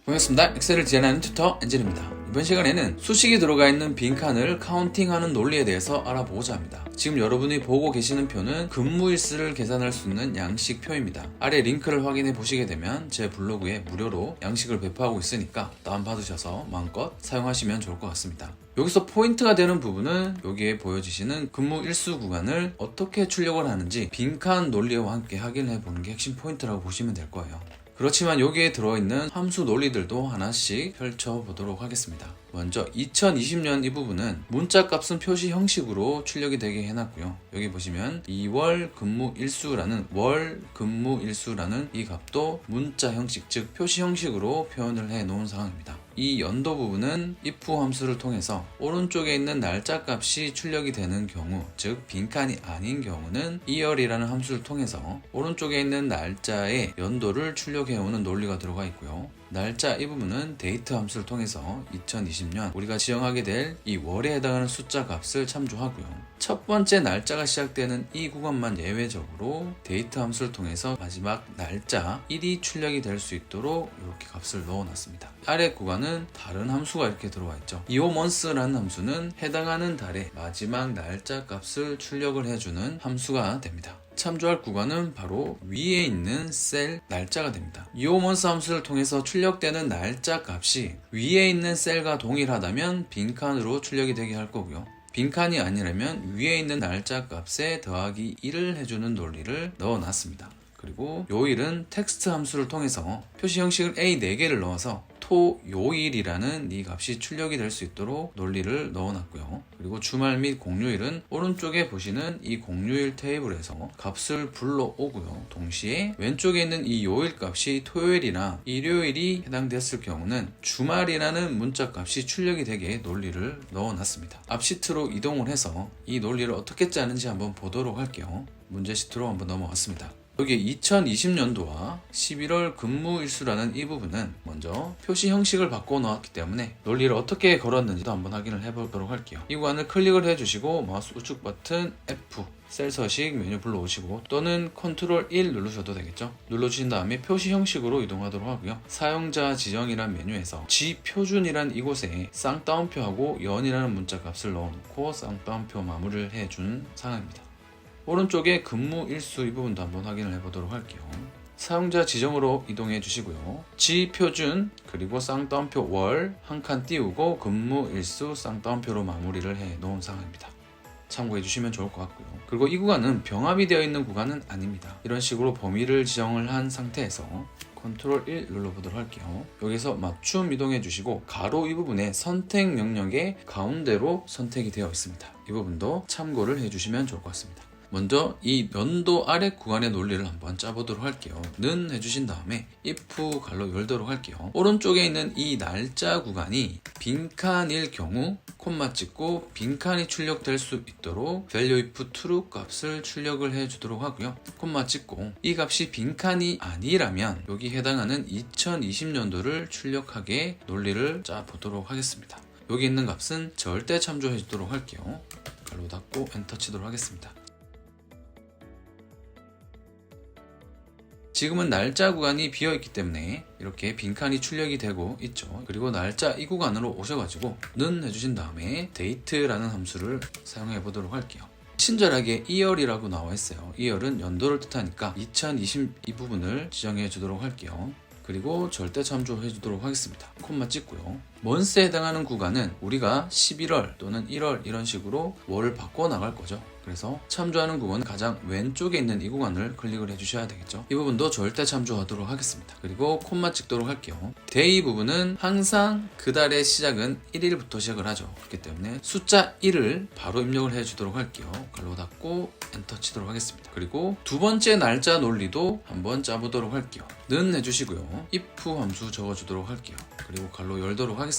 반갑습니다. 엑셀을 디자인하는 튜터 엔진입니다. 이번 시간에는 수식이 들어가 있는 빈칸을 카운팅하는 논리에 대해서 알아보고자 합니다. 지금 여러분이 보고 계시는 표는 근무일수를 계산할 수 있는 양식표입니다. 아래 링크를 확인해 보시게 되면 제 블로그에 무료로 양식을 배포하고 있으니까 다운받으셔서 마음껏 사용하시면 좋을 것 같습니다. 여기서 포인트가 되는 부분은 여기에 보여지시는 근무일수 구간을 어떻게 출력을 하는지 빈칸 논리와 함께 확인해 보는 게 핵심 포인트라고 보시면 될 거예요. 그렇지만 여기에 들어있는 함수 논리들도 하나씩 펼쳐보도록 하겠습니다. 먼저 2020년 이 부분은 문자값은 표시 형식으로 출력이 되게 해놨고요. 여기 보시면 2월 근무일수라는 월 근무일수라는 이 값도 문자 형식, 즉 표시 형식으로 표현을 해 놓은 상황입니다. 이 연도 부분은 if 함수를 통해서 오른쪽에 있는 날짜 값이 출력이 되는 경우, 즉 빈칸이 아닌 경우는 year이라는 함수를 통해서 오른쪽에 있는 날짜의 연도를 출력해오는 논리가 들어가 있고요. 날짜 이 부분은 date 함수를 통해서 2020년 우리가 지정하게 될 이 월에 해당하는 숫자 값을 참조하고요. 첫 번째 날짜가 시작되는 이 구간만 예외적으로 date 함수를 통해서 마지막 날짜 1이 출력이 될 수 있도록 이렇게 값을 넣어놨습니다. 아래 구간은 다른 함수가 이렇게 들어와 있죠. months라는 함수는 해당하는 달의 마지막 날짜 값을 출력을 해주는 함수가 됩니다. 참조할 구간은 바로 위에 있는 셀 날짜가 됩니다. months 함수를 통해서 출력되는 날짜 값이 위에 있는 셀과 동일하다면 빈칸으로 출력이 되게 할 거고요. 빈칸이 아니라면 위에 있는 날짜 값에 더하기 1을 해주는 논리를 넣어놨습니다. 그리고 요일은 텍스트 함수를 통해서 표시 형식을 A 4개를 넣어서 토요일이라는 이 값이 출력이 될 수 있도록 논리를 넣어놨고요. 그리고 주말 및 공휴일은 오른쪽에 보시는 이 공휴일 테이블에서 값을 불러오고요. 동시에 왼쪽에 있는 이 요일 값이 토요일이나 일요일이 해당됐을 경우는 주말이라는 문자 값이 출력이 되게 논리를 넣어놨습니다. 앞 시트로 이동을 해서 이 논리를 어떻게 짜는지 한번 보도록 할게요. 문제 시트로 한번 넘어왔습니다. 여기 2020년도와 11월 근무일수라는 이 부분은 먼저 표시 형식을 바꿔 놓았기 때문에 논리를 어떻게 걸었는지도 한번 확인을 해보도록 할게요. 이 구간을 클릭을 해주시고 마우스 우측 버튼 F 셀 서식 메뉴 불러오시고 또는 컨트롤 1 누르셔도 되겠죠. 눌러주신 다음에 표시 형식으로 이동하도록 하고요. 사용자 지정이란 메뉴에서 G표준이란 이곳에 쌍따옴표하고 연이라는 문자 값을 넣어놓고 쌍따옴표 마무리를 해준 상황입니다. 오른쪽에 근무일수 이 부분도 한번 확인을 해보도록 할게요. 사용자 지정으로 이동해 주시고요. G표준 그리고 쌍따옴표 월 한 칸 띄우고 근무일수 쌍따옴표로 마무리를 해 놓은 상황입니다. 참고해 주시면 좋을 것 같고요. 그리고 이 구간은 병합이 되어 있는 구간은 아닙니다. 이런 식으로 범위를 지정을 한 상태에서 컨트롤 1 눌러보도록 할게요. 여기서 맞춤 이동해 주시고 가로 이 부분에 선택 명령의 가운데로 선택이 되어 있습니다. 이 부분도 참고를 해 주시면 좋을 것 같습니다. 먼저 이 연도 아래 구간의 논리를 한번 짜보도록 할게요. 는 해주신 다음에 if 갈로 열도록 할게요. 오른쪽에 있는 이 날짜 구간이 빈칸일 경우 콤마 찍고 빈칸이 출력될 수 있도록 value if true 값을 출력을 해주도록 하고요. 콤마 찍고 이 값이 빈칸이 아니라면 여기 해당하는 2020년도를 출력하게 논리를 짜보도록 하겠습니다. 여기 있는 값은 절대 참조해 주도록 할게요. 갈로 닫고 엔터 치도록 하겠습니다. 지금은 날짜 구간이 비어있기 때문에 이렇게 빈칸이 출력이 되고 있죠. 그리고 날짜 이 구간으로 오셔가지고 는 해주신 다음에 date라는 함수를 사용해 보도록 할게요. 친절하게 year이라고 나와 있어요. year은 연도를 뜻하니까 2020 이 부분을 지정해 주도록 할게요. 그리고 절대 참조해 주도록 하겠습니다. 콤마 찍고요. months에 해당하는 구간은 우리가 11월 또는 1월 이런 식으로 월을 바꿔 나갈 거죠. 그래서 참조하는 구간은 가장 왼쪽에 있는 이 구간을 클릭을 해주셔야 되겠죠. 이 부분도 절대 참조하도록 하겠습니다. 그리고 콤마 찍도록 할게요. day 부분은 항상 그 달의 시작은 1일부터 시작을 하죠. 그렇기 때문에 숫자 1을 바로 입력을 해주도록 할게요. 갈로 닫고 엔터 치도록 하겠습니다. 그리고 두 번째 날짜 논리도 한번 짜보도록 할게요. 는 해주시고요. if 함수 적어주도록 할게요. 그리고 갈로 열도록 하겠습니다.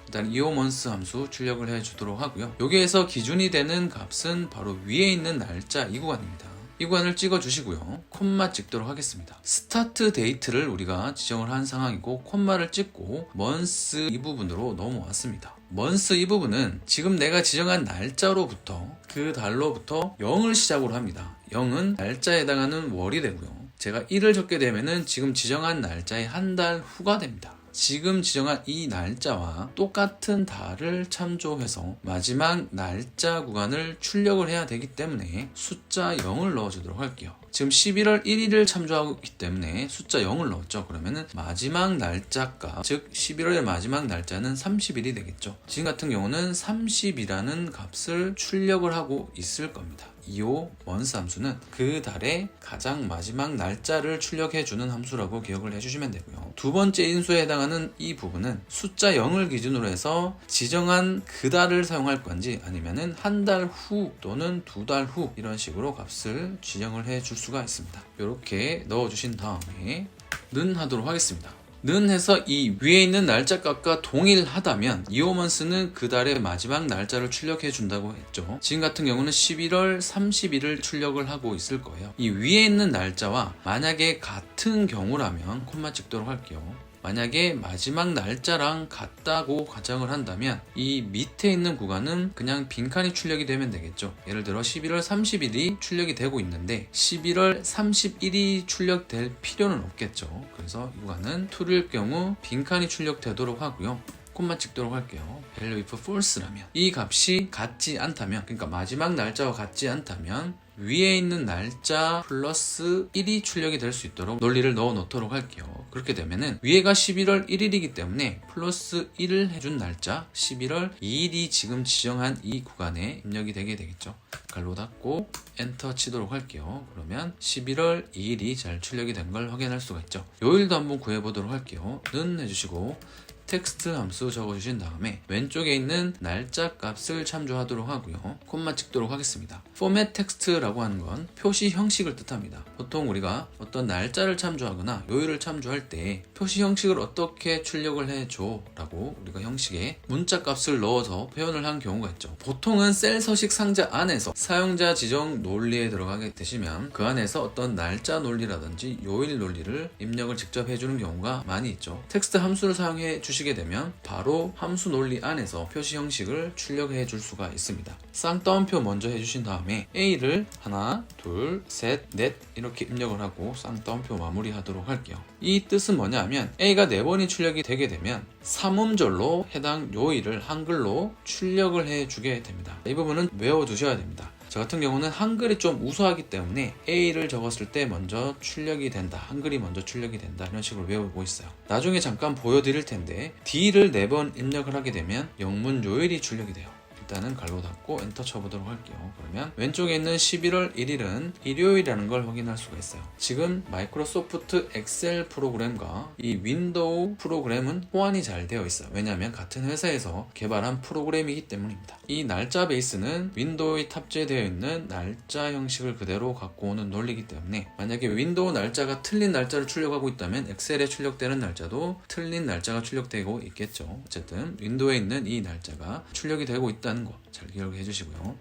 일단 yearmonths 함수 출력을 해주도록 하고요. 여기에서 기준이 되는 값은 바로 위에 있는 날짜 이 구간입니다. 이 구간을 찍어 주시고요. 콤마 찍도록 하겠습니다. 스타트 데이트를 우리가 지정을 한 상황이고 콤마를 찍고 months 이 부분으로 넘어왔습니다. months 이 부분은 지금 내가 지정한 날짜로부터 그 달로부터 0을 시작으로 합니다. 0은 날짜에 해당하는 월이 되고요. 제가 1을 적게 되면은 지금 지정한 날짜의 한 달 후가 됩니다. 지금 지정한 이 날짜와 똑같은 달을 참조해서 마지막 날짜 구간을 출력을 해야 되기 때문에 숫자 0을 넣어주도록 할게요. 지금 11월 1일을 참조하고 있기 때문에 숫자 0을 넣었죠. 그러면은 마지막 날짜가, 즉 11월의 마지막 날짜는 30일이 되겠죠. 지금 같은 경우는 30이라는 값을 출력을 하고 있을 겁니다. 2호 먼스 함수는 그 달의 가장 마지막 날짜를 출력해주는 함수라고 기억을 해주시면 되고요. 두 번째 인수에 해당하는 이 부분은 숫자 0을 기준으로 해서 지정한 그 달을 사용할 건지 아니면은 한 달 후 또는 두 달 후 이런 식으로 값을 지정을 해줄 수가 있습니다. 이렇게 넣어주신 다음에 는 하도록 하겠습니다. 는 해서 이 위에 있는 날짜 값과 동일하다면 이오먼스는 그 달의 마지막 날짜를 출력해 준다고 했죠. 지금 같은 경우는 11월 30일을 출력을 하고 있을 거예요. 이 위에 있는 날짜와 만약에 같은 경우라면 콤마 찍도록 할게요. 만약에 마지막 날짜랑 같다고 가정을 한다면 이 밑에 있는 구간은 그냥 빈칸이 출력이 되면 되겠죠. 예를 들어 11월 30일이 출력이 되고 있는데 11월 31일이 출력될 필요는 없겠죠. 그래서 이 구간은 true일 경우 빈칸이 출력되도록 하고요. 콤마 찍도록 할게요. value if false라면, 이 값이 같지 않다면, 그러니까 마지막 날짜와 같지 않다면 위에 있는 날짜 플러스 1이 출력이 될 수 있도록 논리를 넣어 놓도록 할게요. 그렇게 되면은 위에가 11월 1일이기 때문에 플러스 1을 해준 날짜 11월 2일이 지금 지정한 이 구간에 입력이 되게 되겠죠. 갈로 닫고 엔터 치도록 할게요. 그러면 11월 2일이 잘 출력이 된 걸 확인할 수가 있죠. 요일도 한번 구해보도록 할게요. 는 해주시고 텍스트 함수 적어주신 다음에 왼쪽에 있는 날짜 값을 참조하도록 하고요. 콤마 찍도록 하겠습니다. format text라고 하는 건 표시 형식을 뜻합니다. 보통 우리가 어떤 날짜를 참조하거나 요일을 참조할 때 표시 형식을 어떻게 출력을 해줘 라고 우리가 형식에 문자 값을 넣어서 표현을 한 경우가 있죠. 보통은 셀 서식 상자 안에서 사용자 지정 논리에 들어가게 되시면 그 안에서 어떤 날짜 논리라든지 요일 논리를 입력을 직접 해주는 경우가 많이 있죠. 텍스트 함수를 사용해 주시게 되면 바로 함수 논리 안에서 표시 형식을 출력해 줄 수가 있습니다. 쌍따옴표 먼저 해주신 다음에 A를 하나, 둘, 셋, 넷 이렇게 입력을 하고 쌍따옴표 마무리하도록 할게요. 이 뜻은 뭐냐 하면 A가 4번이 출력이 되게 되면 삼음절로 해당 요일을 한글로 출력을 해주게 됩니다. 이 부분은 외워두셔야 됩니다. 저 같은 경우는 한글이 좀 우수하기 때문에 A를 적었을 때 먼저 출력이 된다, 한글이 먼저 출력이 된다 이런 식으로 외우고 있어요. 나중에 잠깐 보여드릴 텐데 D를 4번 입력을 하게 되면 영문 요일이 출력이 돼요. 일단은 갈로 닫고 엔터 쳐보도록 할게요. 그러면 왼쪽에 있는 11월 1일은 일요일이라는 걸 확인할 수가 있어요. 지금 마이크로소프트 엑셀 프로그램과 이 윈도우 프로그램은 호환이 잘 되어 있어요. 왜냐하면 같은 회사에서 개발한 프로그램이기 때문입니다. 이 날짜 베이스는 윈도우에 탑재되어 있는 날짜 형식을 그대로 갖고 오는 논리이기 때문에 만약에 윈도우 날짜가 틀린 날짜를 출력하고 있다면 엑셀에 출력되는 날짜도 틀린 날짜가 출력되고 있겠죠. 어쨌든 윈도우에 있는 이 날짜가 출력이 되고 있다는 거 잘 기억해 주시고요.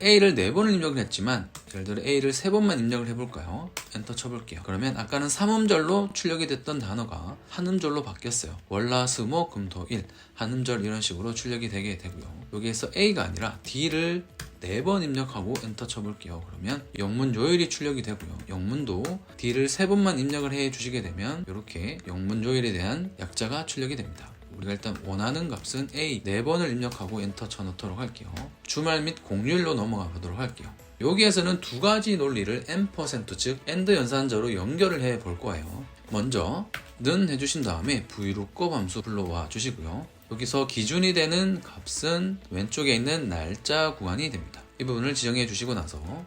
A를 4번을 입력을 했지만 예를 들어 A를 3번만 입력을 해볼까요? 엔터 쳐볼게요. 그러면 아까는 삼음절로 출력이 됐던 단어가 한음절로 바뀌었어요. 월화수목 금토일 한음절 이런 식으로 출력이 되게 되고요. 여기에서 A가 아니라 D를 4번 입력하고 엔터 쳐볼게요. 그러면 영문 요일이 출력이 되고요. 영문도 D를 3번만 입력을 해 주시게 되면 이렇게 영문 요일에 대한 약자가 출력이 됩니다. 우리가 일단 원하는 값은 A 4번을 입력하고 엔터 쳐놓도록 할게요. 주말 및 공휴일로 넘어가 보도록 할게요. 여기에서는 두 가지 논리를 %, 즉 AND 연산자로 연결을 해 볼 거예요. 먼저 는 해주신 다음에 VLOOKUP 함수 불러와 주시고요. 여기서 기준이 되는 값은 왼쪽에 있는 날짜 구간이 됩니다. 이 부분을 지정해 주시고 나서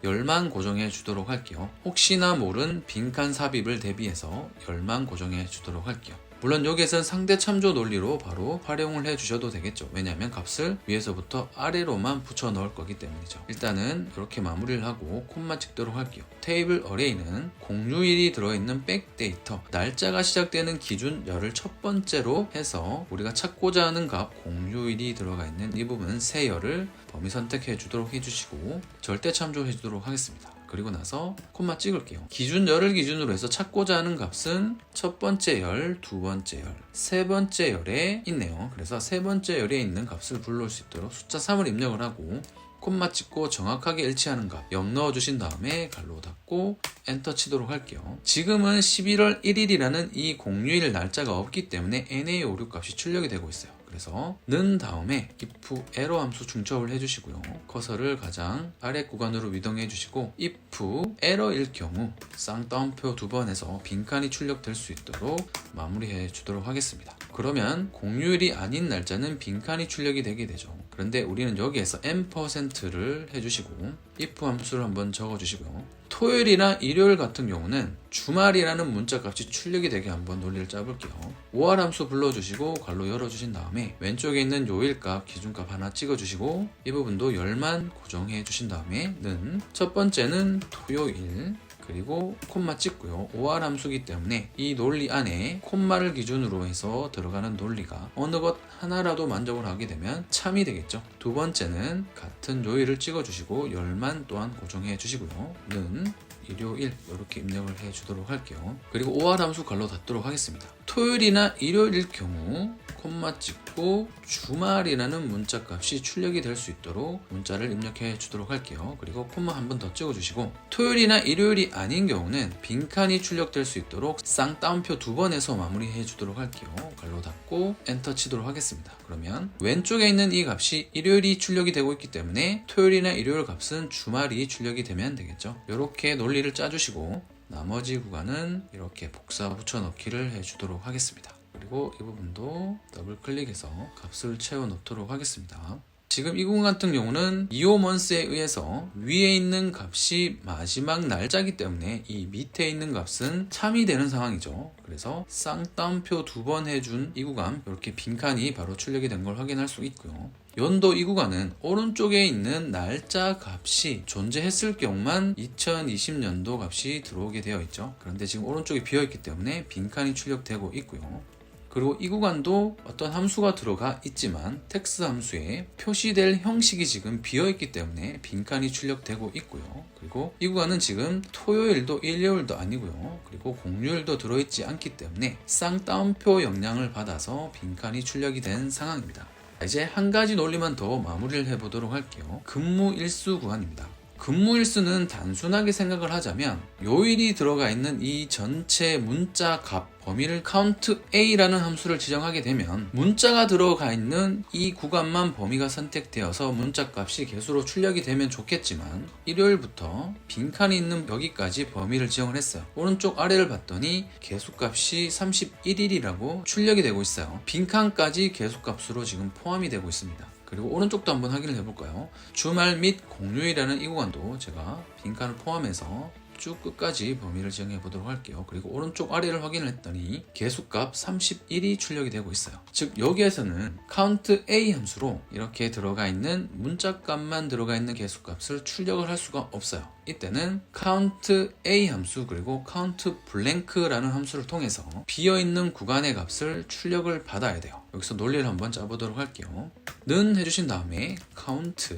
열만 고정해 주도록 할게요. 혹시나 모른 빈칸 삽입을 대비해서 열만 고정해 주도록 할게요. 물론 여기에서는 상대 참조 논리로 바로 활용을 해 주셔도 되겠죠. 왜냐하면 값을 위에서부터 아래로만 붙여 넣을 거기 때문이죠. 일단은 이렇게 마무리를 하고 콤마 찍도록 할게요. 테이블 어레이는 공휴일이 들어있는 백데이터, 날짜가 시작되는 기준열을 첫 번째로 해서 우리가 찾고자 하는 값 공휴일이 들어가 있는 이 부분은 세 열을 범위 선택해 주도록 해주시고 절대 참조해 주도록 하겠습니다. 그리고 나서 콤마 찍을게요. 기준열을 기준으로 해서 찾고자 하는 값은 첫 번째 열, 두 번째 열, 세 번째 열에 있네요. 그래서 세 번째 열에 있는 값을 불러올 수 있도록 숫자 3을 입력을 하고 콤마 찍고 정확하게 일치하는가 0 넣어주신 다음에 갈로 닫고 엔터 치도록 할게요. 지금은 11월 1일이라는 이 공휴일 날짜가 없기 때문에 NA56 값이 출력이 되고 있어요. 그래서 는 다음에 if 에러 함수 중첩을 해주시고요. 커서를 가장 아래 구간으로 이동해 주시고 if 에러일 경우 쌍따옴표 2번 해서 빈칸이 출력될 수 있도록 마무리해 주도록 하겠습니다. 그러면 공휴일이 아닌 날짜는 빈칸이 출력이 되게 되죠. 그런데 우리는 여기에서 %를 해주시고 if 함수를 한번 적어주시고요. 토요일이나 일요일 같은 경우는 주말이라는 문자 값이 출력이 되게 한번 논리를 짜볼게요. OR 함수 불러주시고 괄호 열어주신 다음에 왼쪽에 있는 요일값 기준값 하나 찍어주시고 이 부분도 10만 고정해 주신 다음에 는 첫 번째는 토요일 그리고 콤마 찍고요. OR 함수기 때문에 이 논리 안에 콤마를 기준으로 해서 들어가는 논리가 어느 것 하나라도 만족을 하게 되면 참이 되겠죠. 두 번째는 같은 요일을 찍어주시고 10만 또한 고정해 주시고요. 는 일요일 이렇게 입력을 해 주도록 할게요. 그리고 OR 함수 괄호 닫도록 하겠습니다. 토요일이나 일요일일 경우 콤마 찍고 주말이라는 문자 값이 출력이 될 수 있도록 문자를 입력해 주도록 할게요. 그리고 콤마 한 번 더 찍어 주시고 토요일이나 일요일이 아닌 경우는 빈칸이 출력될 수 있도록 쌍따옴표 2번 해서 마무리해 주도록 할게요. 괄호 닫고 엔터 치도록 하겠습니다. 그러면 왼쪽에 있는 이 값이 일요일이 출력이 되고 있기 때문에 토요일이나 일요일 값은 주말이 출력이 되면 되겠죠. 이렇게 논리를 짜주시고 나머지 구간은 이렇게 복사 붙여넣기를 해주도록 하겠습니다. 그리고 이 부분도 더블 클릭해서 값을 채워 넣도록 하겠습니다. 지금 이 구간 같은 경우는 이오먼스에 의해서 위에 있는 값이 마지막 날짜이기 때문에 이 밑에 있는 값은 참이 되는 상황이죠. 그래서 쌍따옴표 2번 해준 이 구간 이렇게 빈칸이 바로 출력이 된 걸 확인할 수 있고요. 연도 이 구간은 오른쪽에 있는 날짜 값이 존재했을 경우만 2020년도 값이 들어오게 되어 있죠. 그런데 지금 오른쪽이 비어있기 때문에 빈칸이 출력되고 있고요. 그리고 이 구간도 어떤 함수가 들어가 있지만 텍스트 함수에 표시될 형식이 지금 비어있기 때문에 빈칸이 출력되고 있고요. 그리고 이 구간은 지금 토요일도 일요일도 아니고요. 그리고 공휴일도 들어있지 않기 때문에 쌍따옴표 영향을 받아서 빈칸이 출력이 된 상황입니다. 이제 한 가지 논리만 더 마무리를 해보도록 할게요. 근무 일수 구간입니다. 근무 일수는 단순하게 생각을 하자면 요일이 들어가 있는 이 전체 문자 값 범위를 count A라는 함수를 지정하게 되면 문자가 들어가 있는 이 구간만 범위가 선택되어서 문자 값이 개수로 출력이 되면 좋겠지만 일요일부터 빈칸이 있는 여기까지 범위를 지정을 했어요. 오른쪽 아래를 봤더니 개수값이 31일이라고 출력이 되고 있어요. 빈칸까지 개수값으로 지금 포함이 되고 있습니다. 그리고 오른쪽도 한번 확인을 해볼까요? 주말 및 공휴일이라는 이 구간도 제가 빈칸을 포함해서 쭉 끝까지 범위를 지정해 보도록 할게요. 그리고 오른쪽 아래를 확인을 했더니 개수값 31이 출력이 되고 있어요. 즉 여기에서는 count A 함수로 이렇게 들어가 있는 문자값만 들어가 있는 개수값을 출력을 할 수가 없어요. 이때는 count A 함수 그리고 count blank라는 함수를 통해서 비어있는 구간의 값을 출력을 받아야 돼요. 여기서 논리를 한번 짜보도록 할게요. 는 해주신 다음에 count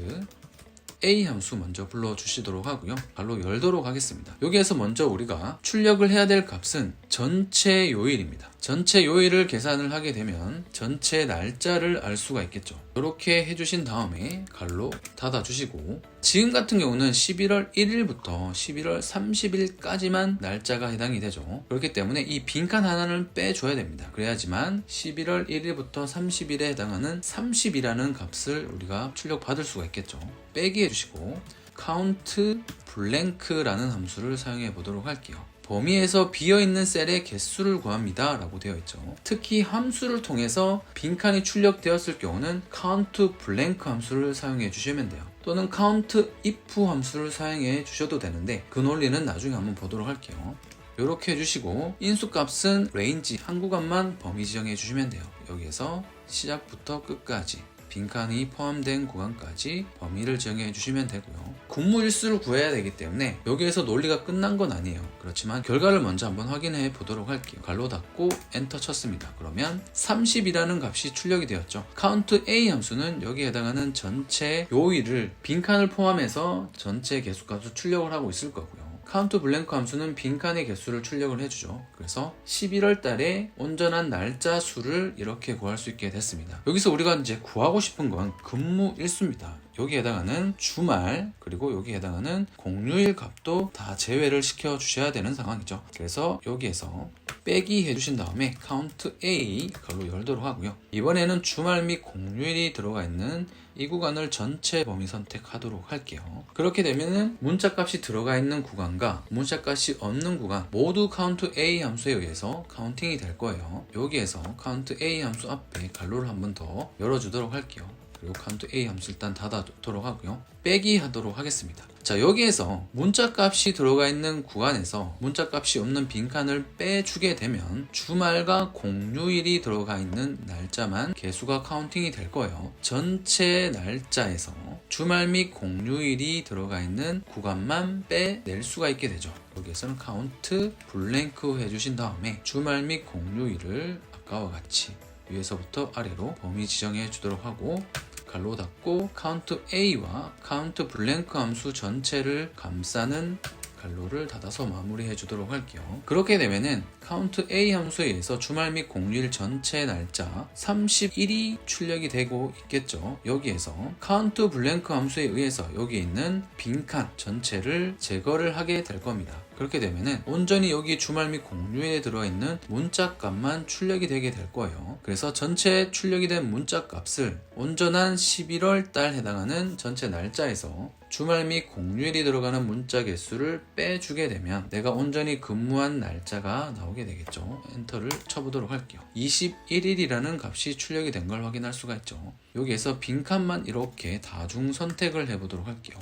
A 함수 먼저 불러주시도록 하고요. 괄호 열도록 하겠습니다. 여기에서 먼저 우리가 출력을 해야 될 값은 전체 요일입니다. 전체 요일을 계산을 하게 되면 전체 날짜를 알 수가 있겠죠. 이렇게 해주신 다음에 괄호 닫아주시고 지금 같은 경우는 11월 1일부터 11월 30일까지만 날짜가 해당이 되죠. 그렇기 때문에 이 빈칸 하나는 빼줘야 됩니다. 그래야지만 11월 1일부터 30일에 해당하는 30이라는 값을 우리가 출력받을 수가 있겠죠. 빼기 해주시고 count blank라는 함수를 사용해 보도록 할게요. 범위에서 비어있는 셀의 개수를 구합니다 라고 되어 있죠. 특히 함수를 통해서 빈칸이 출력되었을 경우는 count blank 함수를 사용해 주시면 돼요. 또는 count if 함수를 사용해 주셔도 되는데 그 논리는 나중에 한번 보도록 할게요. 이렇게 해주시고 인수값은 range 한 구간만 범위 지정해 주시면 돼요. 여기에서 시작부터 끝까지 빈칸이 포함된 구간까지 범위를 정해 주시면 되고요. 근무 일수를 구해야 되기 때문에 여기에서 논리가 끝난 건 아니에요. 그렇지만 결과를 먼저 한번 확인해 보도록 할게요. 괄호 닫고 엔터 쳤습니다. 그러면 30이라는 값이 출력이 되었죠. count A 함수는 여기에 해당하는 전체 요일을 빈칸을 포함해서 전체 개수값을 출력을 하고 있을 거고요. count blank 함수는 빈칸의 개수를 출력을 해주죠. 그래서 11월 달에 온전한 날짜 수를 이렇게 구할 수 있게 됐습니다. 여기서 우리가 이제 구하고 싶은 건 근무 일수입니다. 여기에 해당하는 주말 그리고 여기에 해당하는 공휴일 값도 다 제외를 시켜 주셔야 되는 상황이죠. 그래서 여기에서 빼기 해주신 다음에 count A 걸로 열도록 하고요. 이번에는 주말 및 공휴일이 들어가 있는 이 구간을 전체 범위 선택하도록 할게요. 그렇게 되면은 문자값이 들어가 있는 구간과 문자값이 없는 구간 모두 count A 함수에 의해서 카운팅이 될 거예요. 여기에서 count A 함수 앞에 괄호를 한 번 더 열어주도록 할게요. 그리고 count A 함수 일단 닫아두도록 하고요. 빼기 하도록 하겠습니다. 자, 여기에서 문자값이 들어가 있는 구간에서 문자값이 없는 빈칸을 빼주게 되면 주말과 공휴일이 들어가 있는 날짜만 개수가 카운팅이 될 거예요. 전체 날짜에서 주말 및 공휴일이 들어가 있는 구간만 빼낼 수가 있게 되죠. 여기에서는 count 블랭크 해주신 다음에 주말 및 공휴일을 아까와 같이 위에서부터 아래로 범위 지정해 주도록 하고 괄호 닫고 count A와 count 블랭크 함수 전체를 감싸는 괄호를 닫아서 마무리해 주도록 할게요. 그렇게 되면은 count A 함수에 의해서 주말 및 공휴일 전체 날짜 31이 출력이 되고 있겠죠. 여기에서 count 블랭크 함수에 의해서 여기 있는 빈칸 전체를 제거를 하게 될 겁니다. 그렇게 되면은 온전히 여기 주말 및 공휴일에 들어있는 문자 값만 출력이 되게 될 거예요. 그래서 전체 출력이 된 문자 값을 온전한 11월 달 해당하는 전체 날짜에서 주말 및 공휴일이 들어가는 문자 개수를 빼주게 되면 내가 온전히 근무한 날짜가 나오게 되겠죠. 엔터를 쳐보도록 할게요. 21일이라는 값이 출력이 된 걸 확인할 수가 있죠. 여기에서 빈칸만 이렇게 다중 선택을 해보도록 할게요.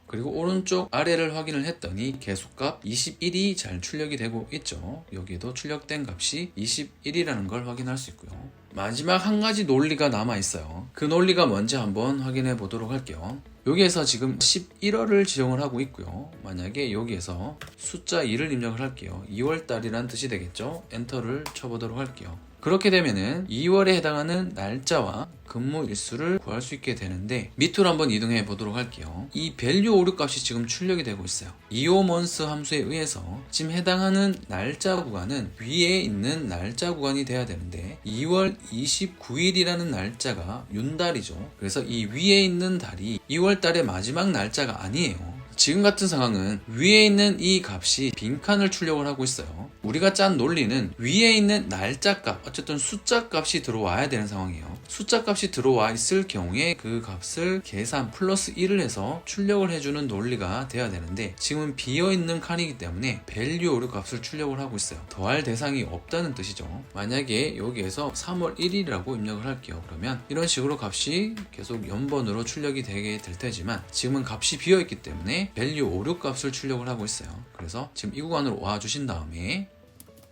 그리고 오른쪽 아래를 확인을 했더니 개수값 21이 잘 출력이 되고 있죠. 여기에도 출력된 값이 21이라는 걸 확인할 수 있고요. 마지막 한 가지 논리가 남아 있어요. 그 논리가 뭔지 한번 확인해 보도록 할게요. 여기에서 지금 11월을 지정을 하고 있고요. 만약에 여기에서 숫자 2를 입력을 할게요. 2월달이란 뜻이 되겠죠. 엔터를 쳐보도록 할게요. 그렇게 되면은 2월에 해당하는 날짜와 근무 일수를 구할 수 있게 되는데 밑으로 한번 이동해 보도록 할게요. 이 value 오류 값이 지금 출력이 되고 있어요. eomonths 함수에 의해서 지금 해당하는 날짜 구간은 위에 있는 날짜 구간이 돼야 되는데 2월 29일이라는 날짜가 윤달이죠. 그래서 이 위에 있는 달이 2월 달의 마지막 날짜가 아니에요. 지금 같은 상황은 위에 있는 이 값이 빈칸을 출력을 하고 있어요. 우리가 짠 논리는 위에 있는 날짜 값, 어쨌든 숫자 값이 들어와야 되는 상황이에요. 숫자 값이 들어와 있을 경우에 그 값을 계산 플러스 1을 해서 출력을 해주는 논리가 돼야 되는데 지금은 비어있는 칸이기 때문에 value 오류 값을 출력을 하고 있어요. 더할 대상이 없다는 뜻이죠. 만약에 여기에서 3월 1일이라고 입력을 할게요. 그러면 이런 식으로 값이 계속 연번으로 출력이 되게 될 테지만 지금은 값이 비어있기 때문에 value 오류 값을 출력을 하고 있어요. 그래서 지금 이 구간으로 와 주신 다음에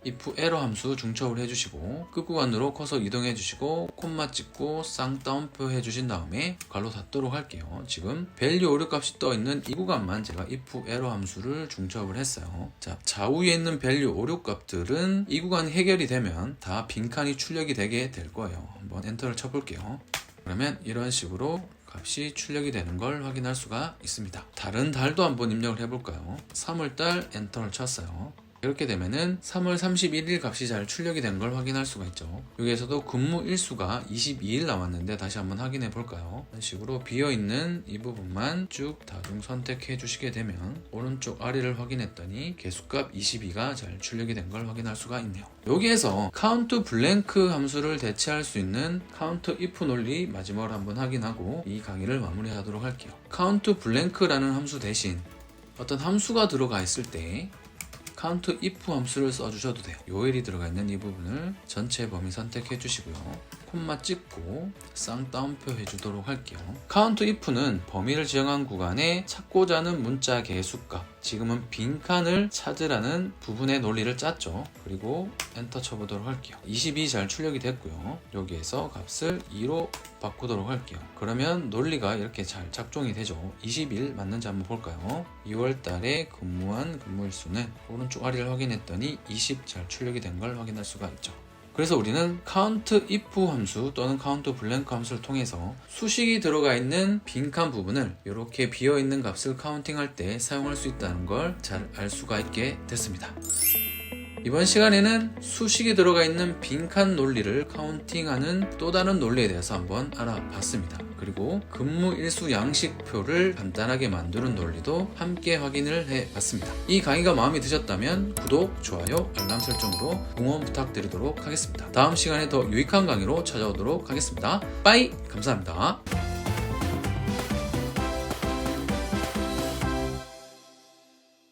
if error 함수 중첩을 해주시고 끝 구간으로 커서 이동해 주시고 콤마 찍고 쌍따옴표 해주신 다음에 괄호 닫도록 할게요. 지금 value 오류 값이 떠있는 이 구간만 제가 if error 함수를 중첩을 했어요. 자, 좌우에 있는 value 오류 값들은 이 구간 해결이 되면 다 빈칸이 출력이 되게 될 거예요. 한번 엔터를 쳐볼게요. 그러면 이런 식으로 값이 출력이 되는 걸 확인할 수가 있습니다. 다른 달도 한번 입력을 해볼까요? 3월달 엔터를 쳤어요. 이렇게 되면은 3월 31일 값이 잘 출력이 된 걸 확인할 수가 있죠. 여기에서도 근무 일수가 22일 남았는데 다시 한번 확인해 볼까요? 이런 식으로 비어있는 이 부분만 쭉 다중 선택해 주시게 되면 오른쪽 아래를 확인했더니 개수값 22가 잘 출력이 된 걸 확인할 수가 있네요. 여기에서 count blank 함수를 대체할 수 있는 count if 논리 마지막으로 한번 확인하고 이 강의를 마무리하도록 할게요. count blank라는 함수 대신 어떤 함수가 들어가 있을 때 count if 함수를 써주셔도 돼요. 요일이 들어가 있는 이 부분을 전체 범위 선택해 주시고요. 콤마 찍고 쌍따옴표 해주도록 할게요. count if는 범위를 지정한 구간에 찾고자 하는 문자 개수값, 지금은 빈칸을 찾으라는 부분의 논리를 짰죠. 그리고 엔터 쳐보도록 할게요. 22 잘 출력이 됐고요. 여기에서 값을 2로 바꾸도록 할게요. 그러면 논리가 이렇게 잘 작동이 되죠. 20일 맞는지 한번 볼까요? 2월 달에 근무한 근무일 수는 오른쪽 아래를 확인했더니 20 잘 출력이 된 걸 확인할 수가 있죠. 그래서 우리는 count if 함수 또는 count blank 함수를 통해서 수식이 들어가 있는 빈칸 부분을 이렇게 비어있는 값을 카운팅할 때 사용할 수 있다는 걸 잘 알 수가 있게 됐습니다. 이번 시간에는 수식이 들어가 있는 빈칸 논리를 카운팅하는 또 다른 논리에 대해서 한번 알아봤습니다. 그리고 근무 일수 양식표를 간단하게 만드는 논리도 함께 확인을 해봤습니다. 이 강의가 마음에 드셨다면 구독, 좋아요, 알람 설정으로 응원 부탁드리도록 하겠습니다. 다음 시간에 더 유익한 강의로 찾아오도록 하겠습니다. 빠이! 감사합니다.